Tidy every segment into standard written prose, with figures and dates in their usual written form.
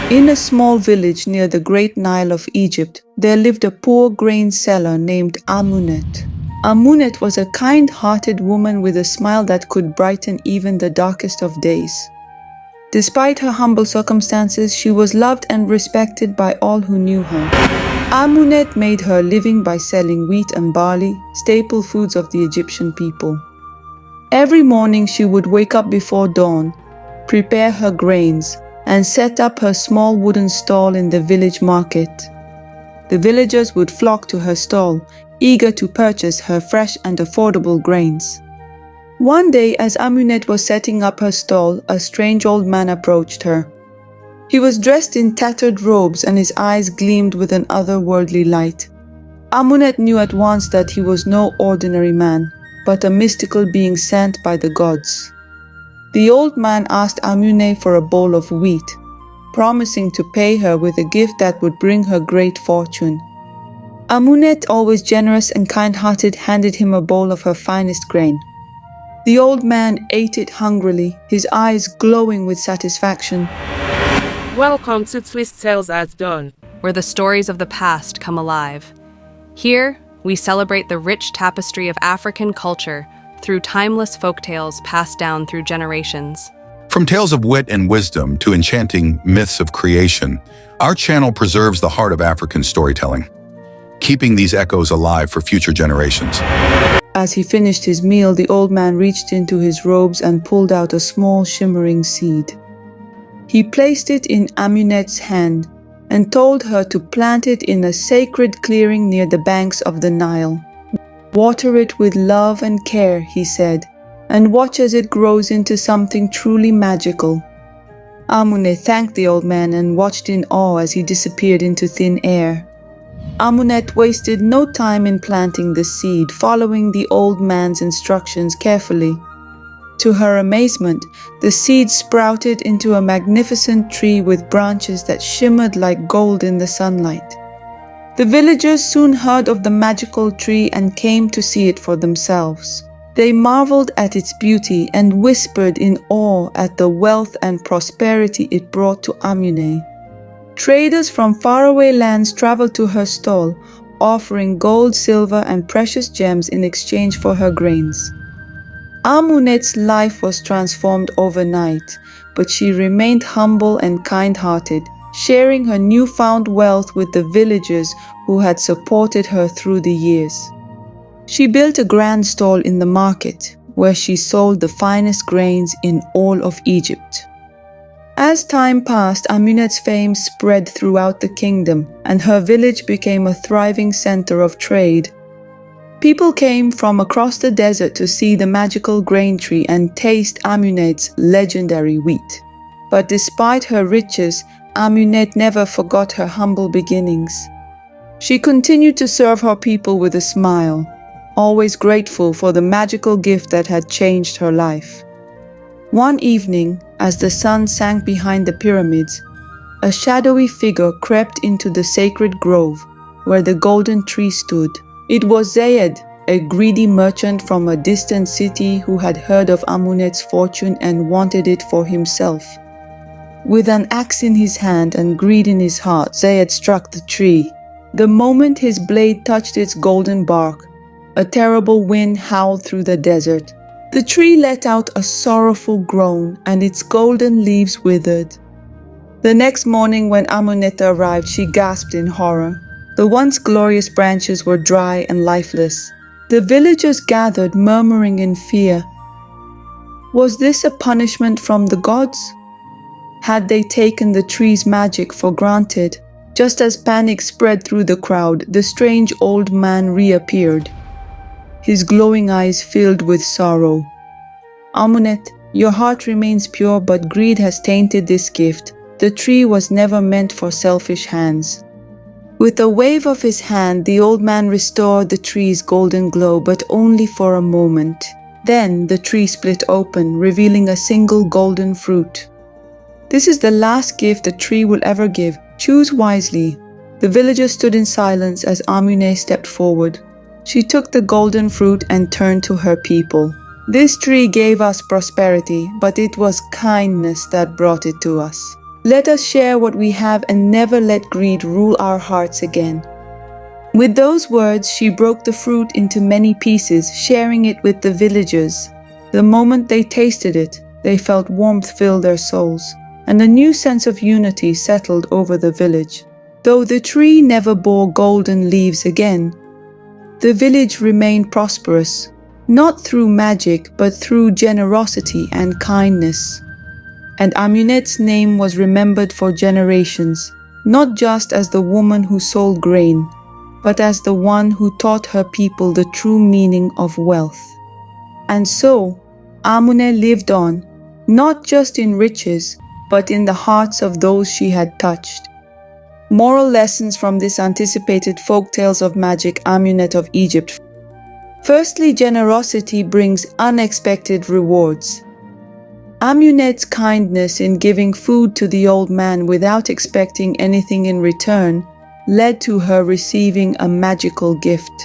In a small village near the Great Nile of Egypt, there lived a poor grain seller named Amunet. Amunet was a kind-hearted woman with a smile that could brighten even the darkest of days. Despite her humble circumstances, she was loved and respected by all who knew her. Amunet made her living by selling wheat and barley, staple foods of the Egyptian people. Every morning she would wake up before dawn, prepare her grains, and set up her small wooden stall in the village market. The villagers would flock to her stall, eager to purchase her fresh and affordable grains. One day, as Amunet was setting up her stall, a strange old man approached her. He was dressed in tattered robes and his eyes gleamed with an otherworldly light. Amunet knew at once that he was no ordinary man, but a mystical being sent by the gods. The old man asked Amunet for a bowl of wheat, promising to pay her with a gift that would bring her great fortune. Amunet, always generous and kind-hearted, handed him a bowl of her finest grain. The old man ate it hungrily, his eyes glowing with satisfaction. Welcome to Folktales at Dawn, where the stories of the past come alive. Here, we celebrate the rich tapestry of African culture through timeless folktales passed down through generations. From tales of wit and wisdom to enchanting myths of creation, our channel preserves the heart of African storytelling, keeping these echoes alive for future generations. As he finished his meal, the old man reached into his robes and pulled out a small shimmering seed. He placed it in Amunet's hand and told her to plant it in a sacred clearing near the banks of the Nile. "Water it with love and care," he said, "and watch as it grows into something truly magical." Amunet thanked the old man and watched in awe as he disappeared into thin air. Amunet wasted no time in planting the seed, following the old man's instructions carefully. To her amazement, the seed sprouted into a magnificent tree with branches that shimmered like gold in the sunlight. The villagers soon heard of the magical tree and came to see it for themselves. They marveled at its beauty and whispered in awe at the wealth and prosperity it brought to Amunet. Traders from faraway lands traveled to her stall, offering gold, silver, and precious gems in exchange for her grains. Amunet's life was transformed overnight, but she remained humble and kind-hearted, sharing her newfound wealth with the villagers who had supported her through the years. She built a grand stall in the market, where she sold the finest grains in all of Egypt. As time passed, Amunet's fame spread throughout the kingdom, and her village became a thriving center of trade. People came from across the desert to see the magical grain tree and taste Amunet's legendary wheat. But despite her riches, Amunet never forgot her humble beginnings. She continued to serve her people with a smile, always grateful for the magical gift that had changed her life. One evening, as the sun sank behind the pyramids, a shadowy figure crept into the sacred grove where the golden tree stood. It was Zayed, a greedy merchant from a distant city who had heard of Amunet's fortune and wanted it for himself. With an axe in his hand and greed in his heart, Zayed struck the tree. The moment his blade touched its golden bark, a terrible wind howled through the desert. The tree let out a sorrowful groan, and its golden leaves withered. The next morning when Amunet arrived, she gasped in horror. The once glorious branches were dry and lifeless. The villagers gathered, murmuring in fear. Was this a punishment from the gods? Had they taken the tree's magic for granted? Just as panic spread through the crowd, the strange old man reappeared, his glowing eyes filled with sorrow. "Amunet, your heart remains pure, but greed has tainted this gift. The tree was never meant for selfish hands." With a wave of his hand, the old man restored the tree's golden glow, but only for a moment. Then the tree split open, revealing a single golden fruit. "This is the last gift the tree will ever give. Choose wisely." The villagers stood in silence as Amunet stepped forward. She took the golden fruit and turned to her people. "This tree gave us prosperity, but it was kindness that brought it to us. Let us share what we have and never let greed rule our hearts again." With those words, she broke the fruit into many pieces, sharing it with the villagers. The moment they tasted it, they felt warmth fill their souls, and a new sense of unity settled over the village. Though the tree never bore golden leaves again, the village remained prosperous, not through magic, but through generosity and kindness. And Amunet's name was remembered for generations, not just as the woman who sold grain, but as the one who taught her people the true meaning of wealth. And so, Amune lived on, not just in riches, but in the hearts of those she had touched. Moral lessons from this anticipated folktales of magic Amunet of Egypt. Firstly, generosity brings unexpected rewards. Amunet's kindness in giving food to the old man without expecting anything in return led to her receiving a magical gift.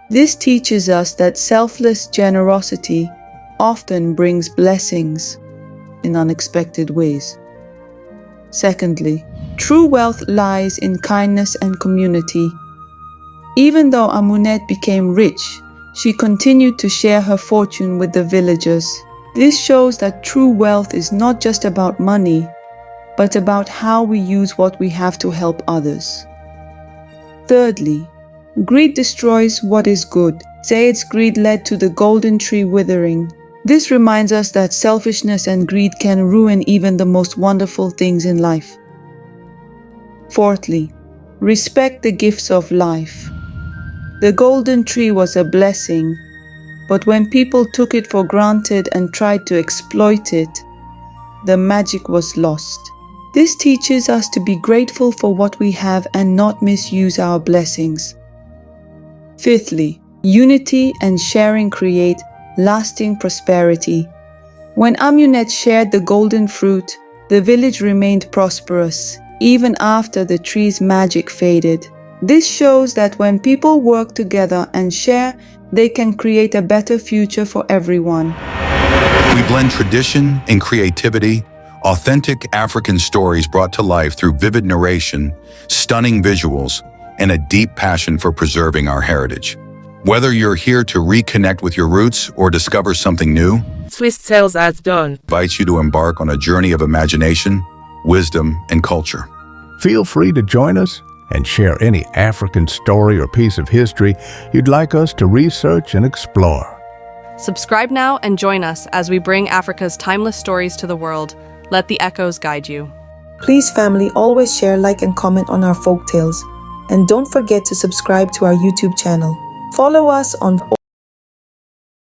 This teaches us that selfless generosity often brings blessings in unexpected ways. Secondly, true wealth lies in kindness and community. Even though Amunet became rich, she continued to share her fortune with the villagers. This shows that true wealth is not just about money, but about how we use what we have to help others. Thirdly, greed destroys what is good. Zayed's greed led to the golden tree withering. This reminds us that selfishness and greed can ruin even the most wonderful things in life. Fourthly, respect the gifts of life. The golden tree was a blessing, but when people took it for granted and tried to exploit it, the magic was lost. This teaches us to be grateful for what we have and not misuse our blessings. Fifthly, unity and sharing create lasting prosperity. When Amunet shared the golden fruit, the village remained prosperous, even after the tree's magic faded. This shows that when people work together and share, they can create a better future for everyone. We blend tradition and creativity, authentic African stories brought to life through vivid narration, stunning visuals, and a deep passion for preserving our heritage. Whether you're here to reconnect with your roots or discover something new, Twistales at Dawn invites you to embark on a journey of imagination, wisdom, and culture. Feel free to join us and share any African story or piece of history you'd like us to research and explore. Subscribe now and join us as we bring Africa's timeless stories to the world. Let the echoes guide you. Please, family, always share, like, and comment on our folktales. And don't forget to subscribe to our YouTube channel. Follow us on